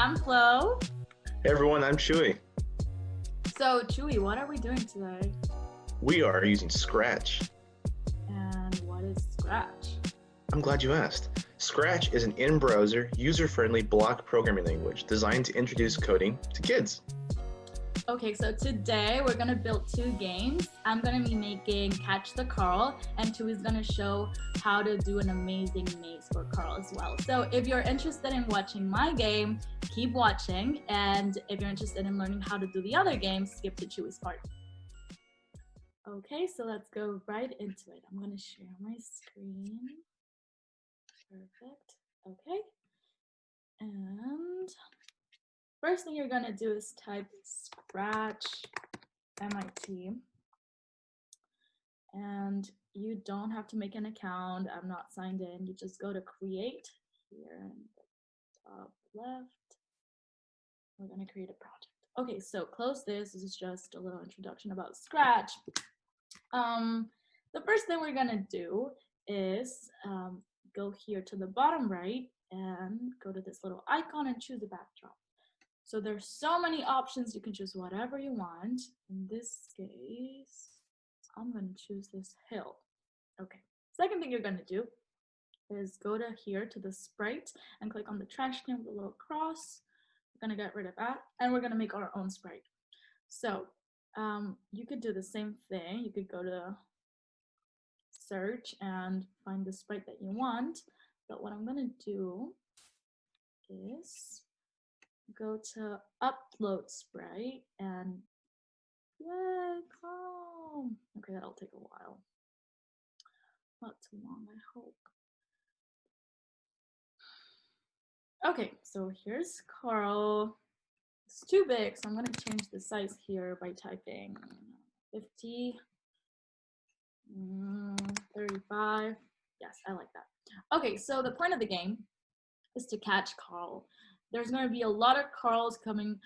I'm Flo. Hey everyone, I'm Chewie. So, Chewie, what are we doing today? We are using Scratch. And what is Scratch? I'm glad you asked. Scratch is an in-browser, user-friendly block programming language designed to introduce coding to kids. Okay, so today we're gonna build two games. I'm gonna be making Catch the Carl, and Chewie's gonna show how to do an amazing maze for Carl as well. So if you're interested in watching my game, keep watching, and if you're interested in learning how to do the other game, skip to Chewie's part. Okay, so let's go right into it. I'm gonna share my screen. Perfect. Okay. And first thing you're gonna do is type Scratch MIT. And you don't have to make an account. I'm not signed in. You just go to create here in the top left. We're gonna create a project. Okay, so close this. This is just a little introduction about Scratch. The first thing we're gonna do is go here to the bottom right and go to this little icon and choose a backdrop. So there's so many options. You can choose whatever you want. In this case, I'm gonna choose this hill. Okay, second thing you're gonna do is go to here to the sprite and click on the trash can with a little cross. We're gonna get rid of that and we're gonna make our own sprite. So you could do the same thing. You could go to search and find the sprite that you want. But what I'm gonna do is go to upload sprite and yay, Carl. Okay, that'll take a while. Not too long, I hope. Okay, so here's Carl. It's too big, so I'm gonna change the size here by typing 50, 35. Yes, I like that. Okay, so the point of the game is to catch Carl. There's gonna be a lot of Carls coming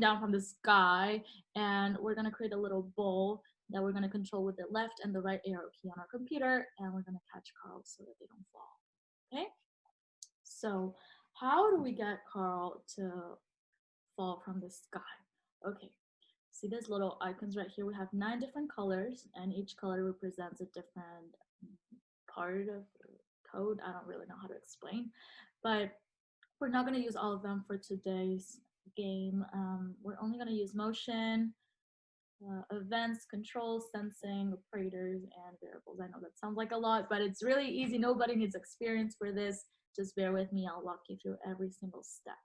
down from the sky, and we're gonna create a little bowl that we're gonna control with the left and the right arrow key on our computer, and we're gonna catch Carl so that they don't fall. Okay? So how do we get Carl to fall from the sky? Okay, see these little icons right here? We have 9 different colors, and each color represents a different part of the code. I don't really know how to explain, but we're not going to use all of them for today's game. We're only going to use motion, events, controls, sensing, operators, and variables. I know that sounds like a lot, but it's really easy. Nobody needs experience for this. Just bear with me. I'll walk you through every single step.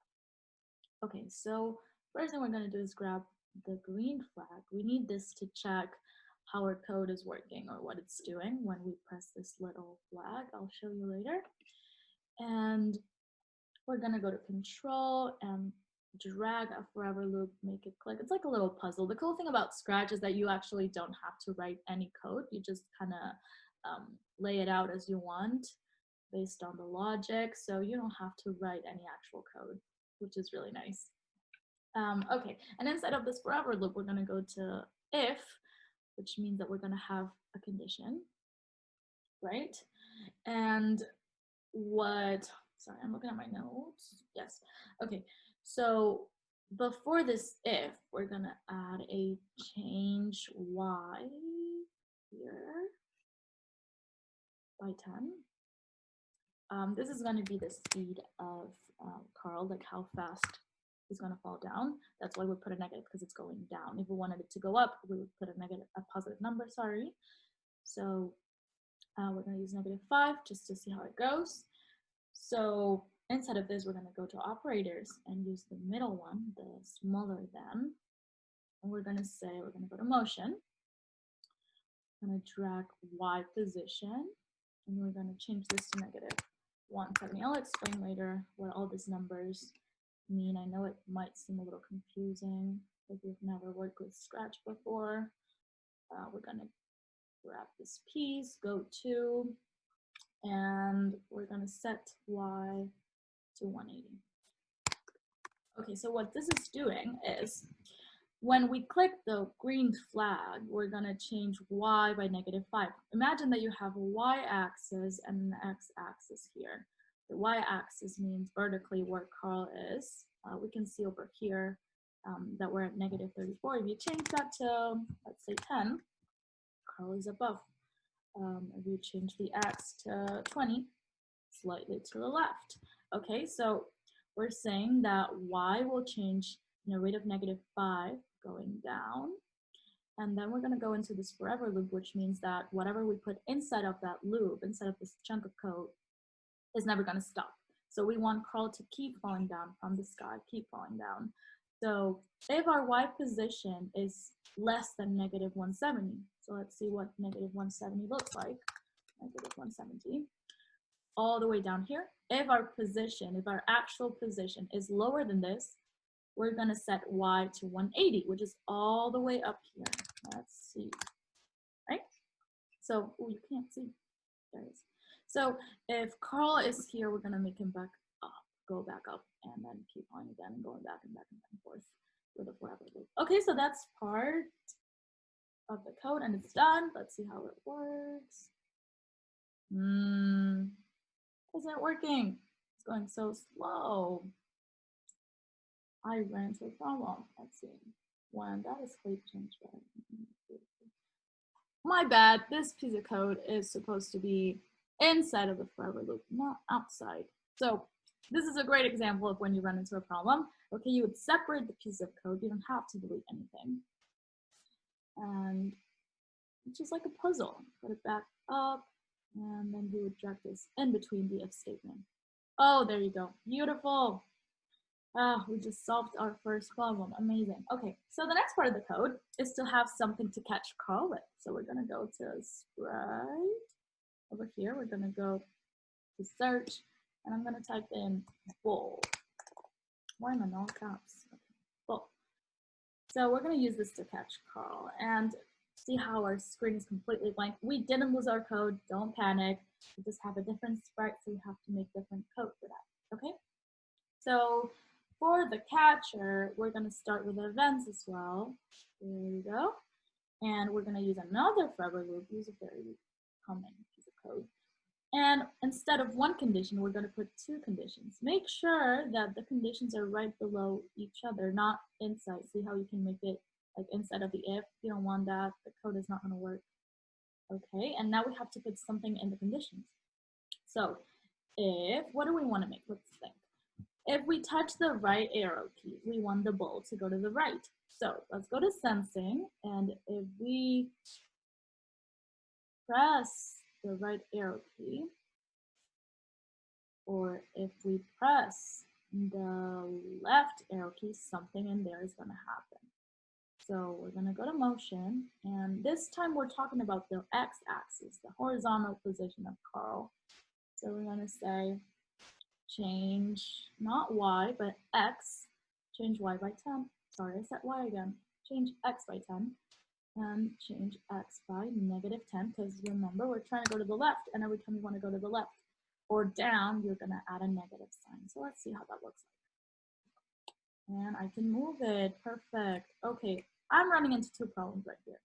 Okay, so first thing we're going to do is grab the green flag. We need this to check how our code is working or what it's doing when we press this little flag. I'll show you later. And we're gonna go to control and drag a forever loop, make it click. It's like a little puzzle. The cool thing about Scratch is that you actually don't have to write any code. You just kind of lay it out as you want based on the logic. So you don't have to write any actual code, which is really nice. Okay, and inside of this forever loop, we're gonna go to if, which means that we're gonna have a condition, right? And sorry, I'm looking at my notes. Yes, okay, so before this if, we're gonna add a change y here by 10. This is gonna be the speed of Carl, like how fast he's gonna fall down. That's why we put a negative, because it's going down. If we wanted it to go up, we would put a positive number, sorry. So we're gonna use -5 just to see how it goes. So inside of this, we're gonna go to operators and use the middle one, the smaller than, and we're gonna go to motion. I'm gonna drag Y position, and we're gonna change this to -170. I'll explain later what all these numbers mean. I know it might seem a little confusing if you've never worked with Scratch before. We're gonna grab this piece, go to, and we're gonna set Y to 180. Okay, so what this is doing is when we click the green flag, we're gonna change Y by -5. Imagine that you have a Y axis and an X axis here. The Y axis means vertically where Carl is we can see over here that we're at negative 34. If you change that to, let's say 10, Carl is above. If you change the x to 20, slightly to the left. Okay, so we're saying that y will change in a rate of negative 5 going down. And then we're going to go into this forever loop, which means that whatever we put inside of that loop, inside of this chunk of code, is never going to stop. So we want Carl to keep falling down from the sky, keep falling down. So if our y position is less than negative 170, so let's see what negative 170 looks like, negative 170, all the way down here. If our position, if our actual position is lower than this, we're going to set y to 180, which is all the way up here. Let's see, right? So, oh, you can't see. There it is. So if Carl is here, we're going to make him back up, go back up, and then keep on again and going back and back and forth with a forever loop. Okay, so that's part of the code and it's done. Let's see how it works. Isn't working. It's going so slow. I ran into a problem. Let's see. When that is sleep change. My bad. This piece of code is supposed to be inside of the forever loop, not outside. So this is a great example of when you run into a problem. Okay, you would separate the piece of code. You don't have to delete anything. And it's just like a puzzle. Put it back up, and then you would drag this in between the if statement. Oh, there you go. Beautiful. We just solved our first problem. Amazing. Okay, so the next part of the code is to have something to catch Carl with. So we're going to go to sprite. Over here, we're going to go to search, and I'm going to type in bull. Why am I in all caps? Okay, bull. So we're going to use this to catch Carl and see how our screen is completely blank. We didn't lose our code. Don't panic. We just have a different sprite, so we have to make different code for that. Okay? So for the catcher, we're going to start with events as well. There we go. And we're going to use another forever loop. Use a very common piece of code. And instead of one condition, we're going to put two conditions. Make sure that the conditions are right below each other, not inside. See how you can make it like inside of the if. You don't want that. The code is not going to work. Okay, and now we have to put something in the conditions. So if, what do we want to make? Let's think. If we touch the right arrow key, we want the bull to go to the right. So let's go to sensing, and if we press the right arrow key, or if we press the left arrow key, something in there is going to happen. So we're going to go to motion, and this time we're talking about the x-axis, the horizontal position of Carl. So we're going to say change, not y, but x, change y by 10. Sorry, I said y again. Change x by 10, and change x by negative 10, because remember, we're trying to go to the left, and every time you want to go to the left or down, you're going to add a negative sign. So let's see how that looks like. And I can move it. Perfect. Okay, I'm running into two problems right here.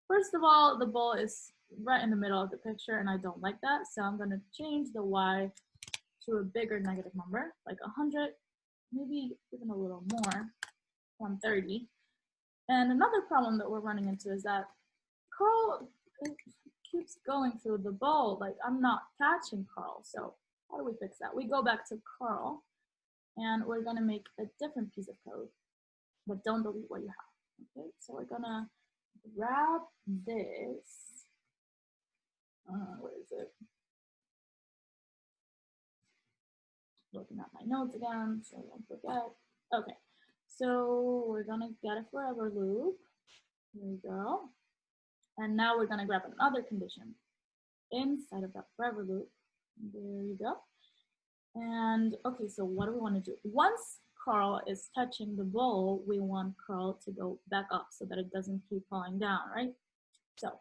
First of all, the bull is right in the middle of the picture, and I don't like that. So I'm going to change the y to a bigger negative number, like 100, maybe even a little more, 130. And another problem that we're running into is that Carl keeps going through the bull. Like, I'm not catching Carl. So how do we fix that? We go back to Carl, and we're going to make a different piece of code, but don't delete what you have. Okay, so we're going to grab this. Where is it? Looking at my notes again, so I don't forget. Okay, so we're gonna get a forever loop. Here we go. And now we're gonna grab another condition inside of that forever loop. There you go. And okay, so what do we want to do? Once Carl is touching the bull, we want Carl to go back up so that it doesn't keep falling down, right? So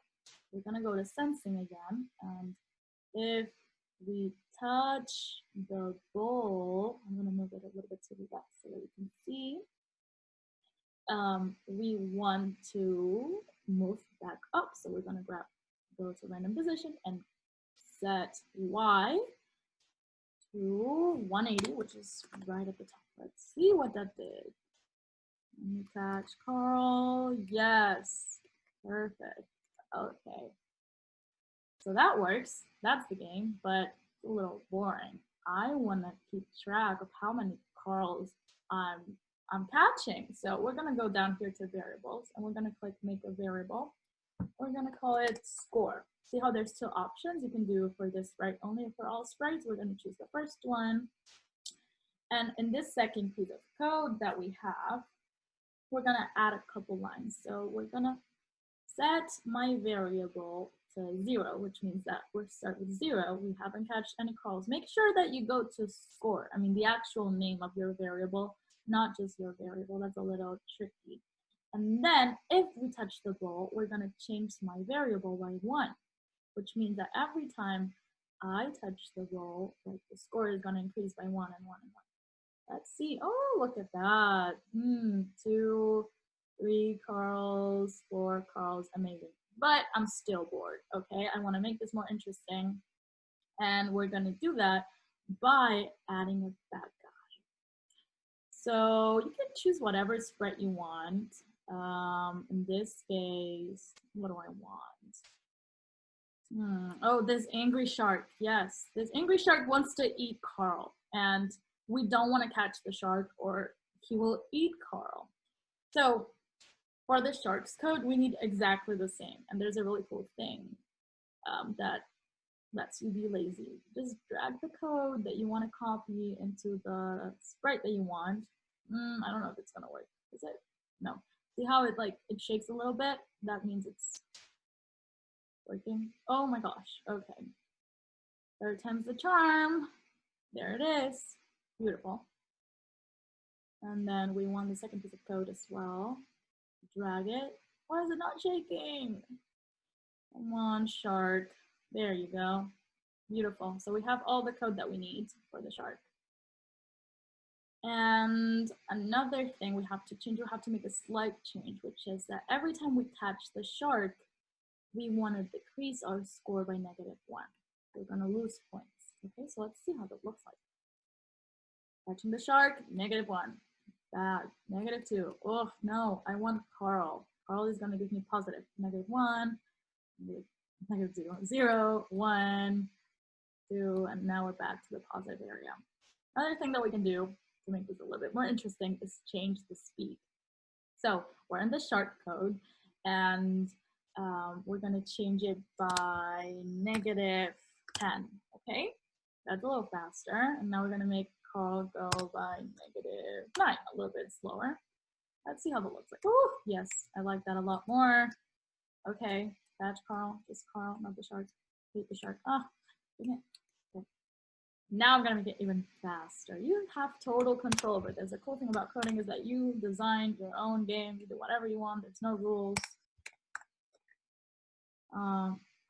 we're gonna go to sensing again, and if we touch the bull, I'm going to move it a little bit to the left so that you can see. We want to move back up. So we're going to go to random position and set y to 180, which is right at the top. Let's see what that did. Let me catch Carl. Yes. Perfect. Okay. So that works. That's the game, but it's a little boring. I want to keep track of how many Carls I'm catching. So we're gonna go down here to variables, and we're gonna click make a variable. We're gonna call it score. See how there's two options you can do for this sprite only. For all sprites, we're gonna choose the first one. And in this second piece of code that we have, we're gonna add a couple lines. So we're gonna set my variable to 0, which means that we start with 0. We haven't catched any calls. Make sure that you go to score. I mean, the actual name of your variable, not just your variable. That's a little tricky. And then if we touch the ball, we're gonna change my variable by 1, which means that every time I touch the ball, like the score is gonna increase by 1 and 1 and 1. Let's see. Oh, look at that. 2, 3 Carls, 4 Carls, amazing. But I'm still bored, okay? I wanna make this more interesting. And we're gonna do that by adding a bad guy. So you can choose whatever sprite you want. In this case, what do I want? Oh, this angry shark. Yes, this angry shark wants to eat Carl. And we don't want to catch the shark or he will eat Carl. So for the shark's code, we need exactly the same. And there's a really cool thing that lets you be lazy. Just drag the code that you want to copy into the sprite that you want. I don't know if it's gonna work. Is it? No. See how it it shakes a little bit? That means it's working. Oh my gosh. Okay. Third time's the charm. There it is. Beautiful. And then we want the second piece of code as well. Drag it. Why is it not shaking? Come on, shark. There you go. Beautiful. So we have all the code that we need for the shark. And another thing we have to change, we have to make a slight change, which is that every time we catch the shark, we want to decrease our score by -1. We're going to lose points. Okay, so let's see how that looks like. Catching the shark, -1. Bad. -2. Oh, no, I want Carl. Carl is going to give me positive. -1, -0, 0, 1, 2, and now we're back to the positive area. Another thing that we can do to make this a little bit more interesting is change the speed. So we're in the shark code, and we're going to change it by -10. Okay, that's a little faster. And now we're going to make Carl go by -9, a little bit slower. Let's see how that looks like. Oh, yes, I like that a lot more. Okay, catch Carl, just Carl, not the shark. Hate the shark. Ah, dang it. Okay. Now I'm gonna make it even faster. You have total control over this. The cool thing about coding is that you design your own game. You do whatever you want. There's no rules.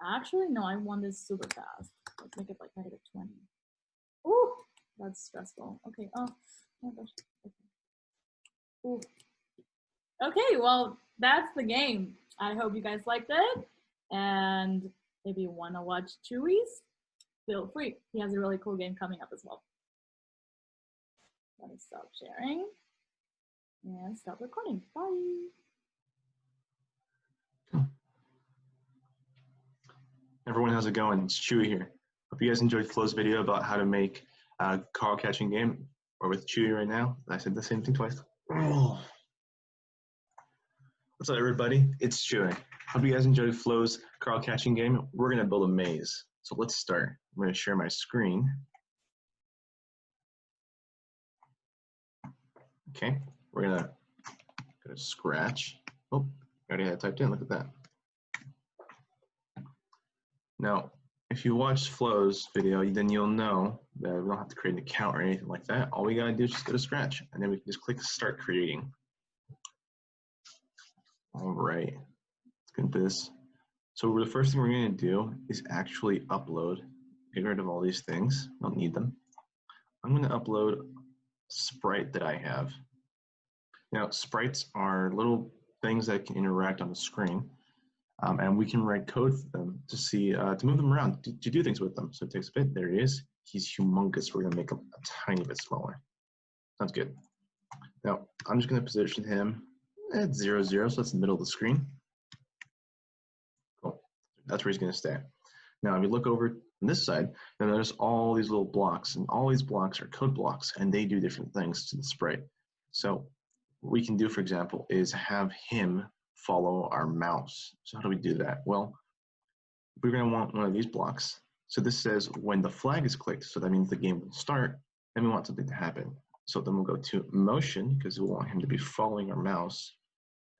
Actually, no, I want this super fast. Let's make it like -20. Ooh, that's stressful. Okay. Oh my gosh. Okay. Ooh. Okay, well, that's the game. I hope you guys liked it. And if you want to watch Chewie's, feel free. He has a really cool game coming up as well. Let me stop sharing and stop recording. Bye. Everyone, how's it going? It's Chewie here. Hope you guys enjoyed Flo's video about how to make a Carl catching game. We're with Chewie right now. I said the same thing twice. Oh. What's up, everybody? It's Chewie. Hope you guys enjoyed Flo's Carl catching game. We're going to build a maze. So let's start. I'm going to share my screen. Okay, we're going to go to Scratch. Oh, I already had it typed in. Look at that. Now, if you watch Flo's video, then you'll know that we don't have to create an account or anything like that. All we got to do is just go to Scratch, and then we can just click Start Creating. All right, let's get into this. So the first thing we're going to do is actually upload. Get rid of all these things. Don't need them. I'm going to upload a sprite that I have. Now, sprites are little things that can interact on the screen, and we can write code for them to see to move them around, to do things with them. So it takes a bit. There he is. He's humongous. We're going to make him a tiny bit smaller. Sounds good. Now, I'm just going to position him at 0, 0, so that's the middle of the screen. Cool. That's where he's going to stay. Now, if you look over on this side, then there's all these little blocks, and all these blocks are code blocks, and they do different things to the sprite. So what we can do, for example, is have him follow our mouse. So how do we do that? Well, we're going to want one of these blocks. So this says when the flag is clicked, so that means the game will start, and we want something to happen. So then we'll go to motion, because we want him to be following our mouse,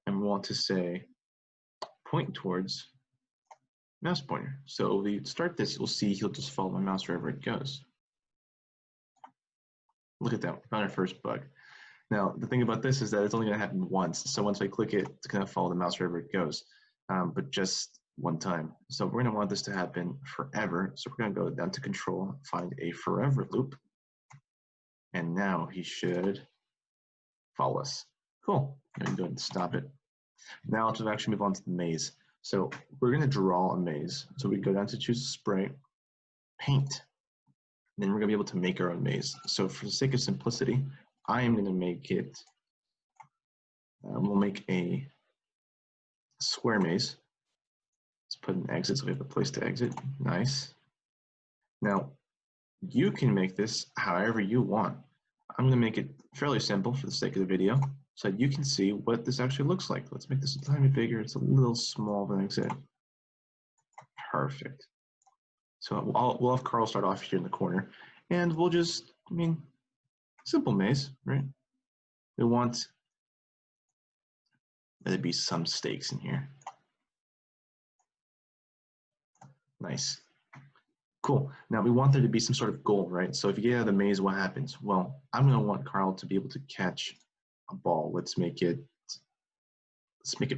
and we want to say point towards mouse pointer. So if we start this, you'll see he'll just follow my mouse wherever it goes. Look at that, we found our first bug. Now, the thing about this is that it's only going to happen once. So once I click it, it's going to follow the mouse wherever it goes, but just one time. So we're going to want this to happen forever. So we're going to go down to control, find a forever loop. And now he should follow us. Cool. I'm going to go ahead and stop it. Now let's actually move on to the maze. So we're going to draw a maze. So we go down to choose a sprite, paint. Then we're going to be able to make our own maze. So for the sake of simplicity, I am going to make it, we'll make a square maze. Let's put an exit so we have a place to exit. Nice. Now, you can make this however you want. I'm going to make it fairly simple for the sake of the video so that you can see what this actually looks like. Let's make this a tiny bit bigger. It's a little small of an exit. Perfect. So we'll have Carl start off here in the corner, and we'll just, simple maze, right? We want there to be some stakes in here. Nice. Cool. Now we want there to be some sort of goal, right? So if you get out of the maze, what happens? Well, I'm going to want Carl to be able to catch a ball. Let's make it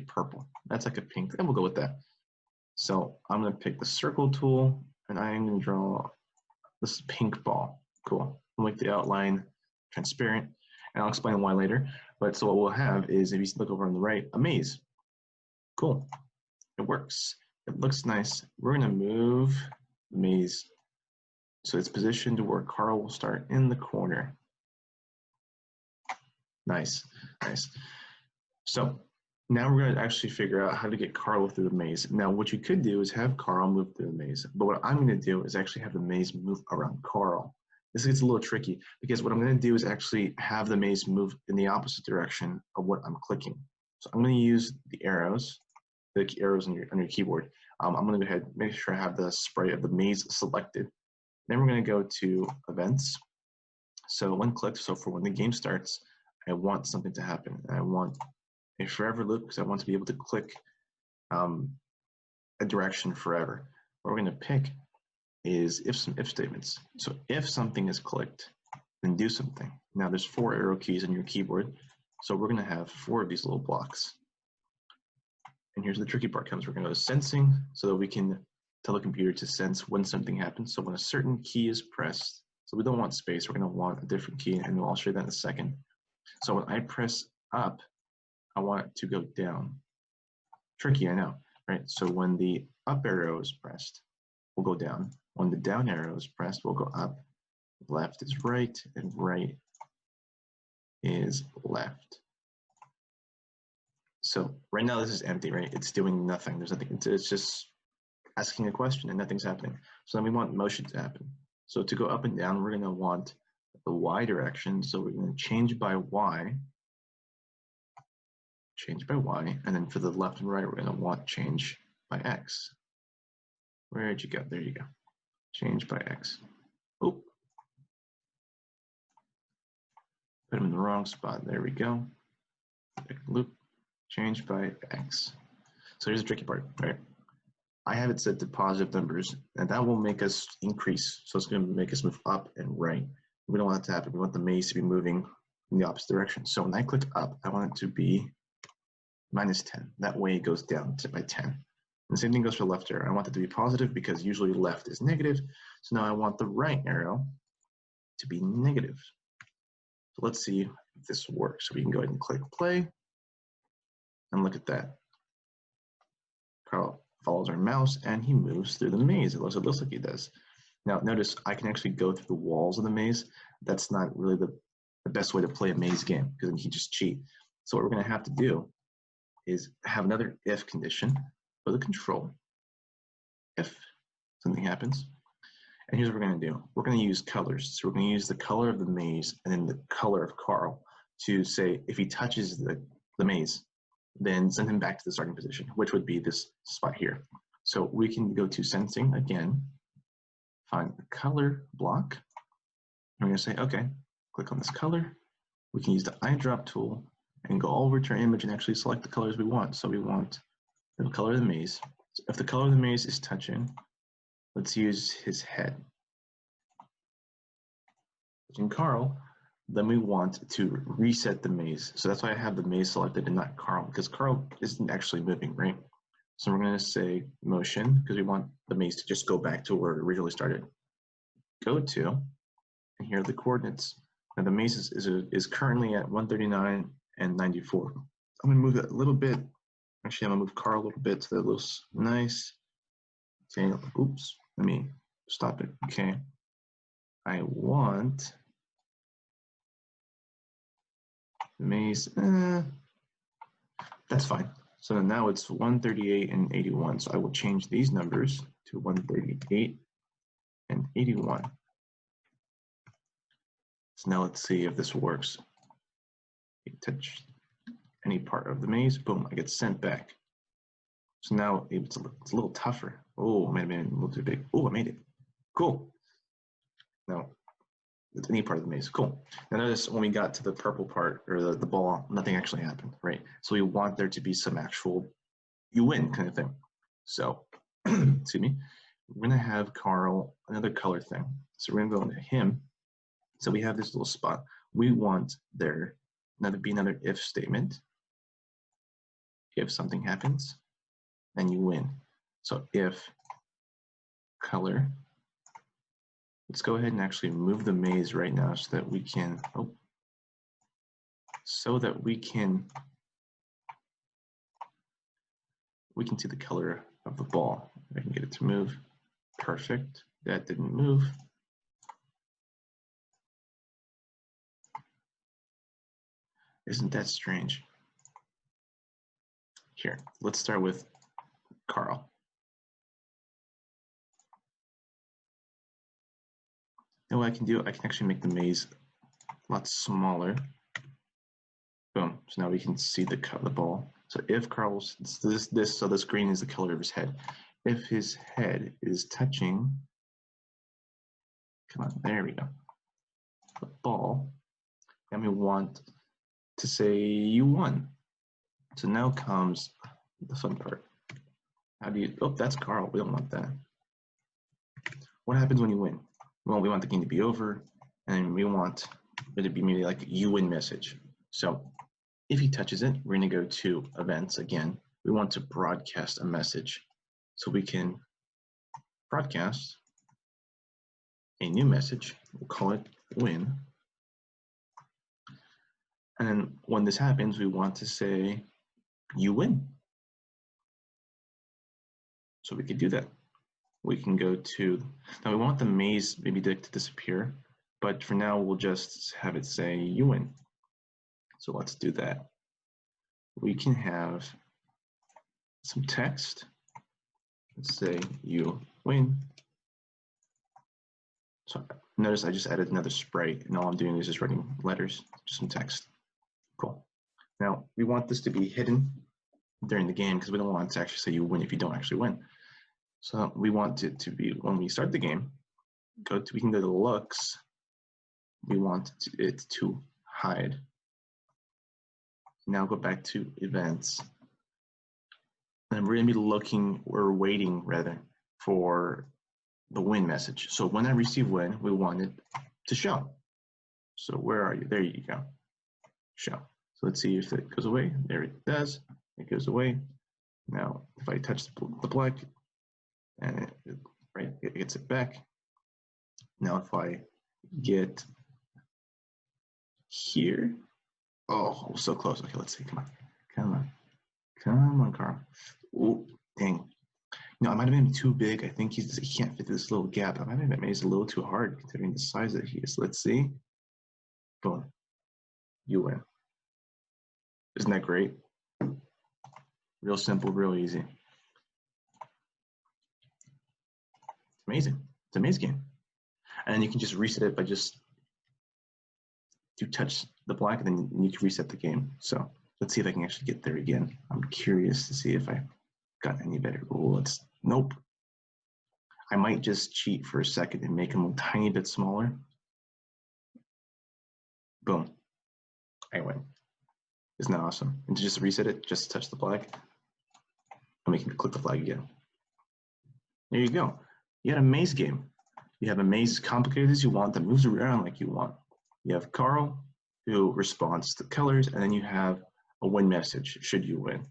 purple. That's like a pink, and we'll go with that. So I'm going to pick the circle tool, and I'm going to draw this pink ball. Cool. We'll make the outline transparent, and I'll explain why later. But so what we'll have is, if you look over on the right, a maze. Cool. It works. It looks nice. We're going to move the maze so it's positioned to where Carl will start in the corner. Nice, nice. So now we're going to actually figure out how to get Carl through the maze. Now, what you could do is have Carl move through the maze, but what I'm going to do is actually have the maze move around Carl. This gets a little tricky because what I'm going to do is actually have the maze move in the opposite direction of what I'm clicking. So I'm going to use the arrows on your keyboard. I'm going to go ahead and make sure I have the sprite of the maze selected. Then we're going to go to events. So when clicked, so for when the game starts, I want something to happen. I want a forever loop because I want to be able to click a direction forever. What we're going to pick is if statements. So if something is clicked, then do something. Now there's 4 arrow keys on your keyboard, so we're going to have 4 of these little blocks. And here's the tricky part comes. We're going to go to sensing so that we can tell the computer to sense when something happens. So when a certain key is pressed, so we don't want space, we're going to want a different key, and I'll show you that in a second. So when I press up, I want it to go down. Tricky, I know, right? So when the up arrow is pressed, we'll go down. When the down arrow is pressed, we'll go up. Left is right, and right is left. So right now this is empty, right? It's doing nothing. There's nothing. It's just asking a question and nothing's happening. So then we want motion to happen. So to go up and down, we're going to want the Y direction. So we're going to change by Y. Change by Y. And then for the left and right, we're going to want change by X. Where'd you go? There you go. Change by X. Oh. Put them in the wrong spot. There we go. Loop. Change by X. So here's the tricky part, right? I have it set to positive numbers, and that will make us increase. So it's going to make us move up and right. We don't want that to happen. We want the maze to be moving in the opposite direction. So when I click up, I want it to be -10. That way it goes down by 10. And the same thing goes for left arrow. I want it to be positive because usually left is negative. So now I want the right arrow to be negative. So let's see if this works. So we can go ahead and click play. And look at that. Carl follows our mouse and he moves through the maze. It looks like he does. Now notice I can actually go through the walls of the maze. That's not really the best way to play a maze game, because then you can just cheat. So what we're going to have to do is have another if condition for the control. If something happens. And here's what we're going to do. We're going to use colors. So we're going to use the color of the maze and then the color of Carl to say if he touches the maze, then send him back to the starting position, which would be this spot here. So we can go to sensing again, find the color block. And we're going to say, okay, click on this color. We can use the eyedrop tool and go over to our image and actually select the colors we want. So we want the color of the maze. So if the color of the maze is touching, let's use his head. In Carl, then we want to reset the maze. So that's why I have the maze selected and not Carl, because Carl isn't actually moving, right? So we're going to say motion, because we want the maze to just go back to where it originally started. Go to, and here are the coordinates. Now the maze is currently at 139 and 94. I'm going to move it a little bit. Actually, I'm going to move Carl a little bit so that it looks nice. Okay, oops, let me stop it. Okay, I want the maze, that's fine. So now it's 138 and 81. So I will change these numbers to 138 and 81. So now let's see if this works. You touch any part of the maze, boom, I get sent back. So now it's a little tougher. Oh, I might have been a little too big. Oh, I made it. Cool. Now, it's any part of the maze. Cool. Now notice when we got to the purple part, or the ball, nothing actually happened, right? So we want there to be some actual, you win kind of thing. So, excuse me, we're going to have Carl, another color thing. So we're going to go into him. So we have this little spot. We want there to be another if statement. If something happens, then you win. So if color, let's go ahead and actually move the maze right now so that we can, we can see the color of the ball. I can get it to move. Perfect. That didn't move. Isn't that strange? Here, let's start with Carl. And what I can do, I can actually make the maze a lot smaller. Boom. So now we can see the ball. So if Carl's so this green is the color of his head. If his head is touching, come on, there we go, the ball, and we want to say you won. So now comes the fun part. How do you, that's Carl, we don't want that. What happens when you win? Well, we want the game to be over, and we want it to be maybe like a you win message. So if he touches it, we're going to go to events again. We want to broadcast a message. So we can broadcast a new message. We'll call it win. And then when this happens, we want to say you win. So we could do that. We can go to, now we want the maze maybe to disappear, but for now we'll just have it say you win. So let's do that. We can have some text. Let's say you win. So notice I just added another sprite, and all I'm doing is just writing letters, just some text. Cool. Now we want this to be hidden during the game because we don't want it to actually say you win if you don't actually win. So we want it to be when we start the game, we can go to looks. We want it to hide. Now go back to events. And we're going to be looking, or waiting rather, for the win message. So when I receive win, we want it to show. So where are you? There you go. Show. So let's see if it goes away. There it does. It goes away. Now, if I touch the black, and it gets it back. Now, if I get here, oh, so close. Okay, let's see. Come on, Carl. Oh, dang. No, I might have made him too big. I think he can't fit this little gap. I might have made it a little too hard considering the size that he is. Let's see. Boom. you win. Isn't that great? Real simple, real easy. Amazing. It's an amazing game. And then you can just reset it by just to touch the black, and then you can reset the game. So let's see if I can actually get there again. I'm curious to see if I got any better. Oh, nope. I might just cheat for a second and make them a tiny bit smaller. Boom. I win. Isn't that awesome? And to just reset it, just touch the flag, and we can click the flag again. There you go. You had a maze game. You have a maze as complicated as you want that moves around like you want. You have Carl, who responds to colors, and then you have a win message, should you win.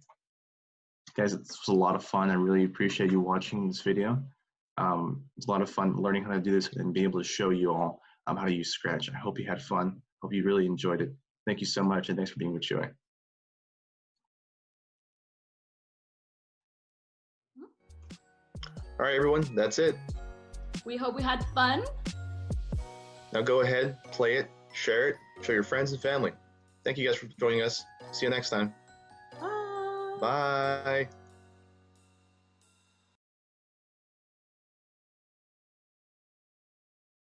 Guys, this was a lot of fun. I really appreciate you watching this video. It's a lot of fun learning how to do this and being able to show you all how to use Scratch. I hope you had fun. Hope you really enjoyed it. Thank you so much, and thanks for being with Chewie. All right, everyone, that's it. We hope we had fun. Now go ahead, play it, share it, show your friends and family. Thank you guys for joining us. See you next time. Bye. Bye.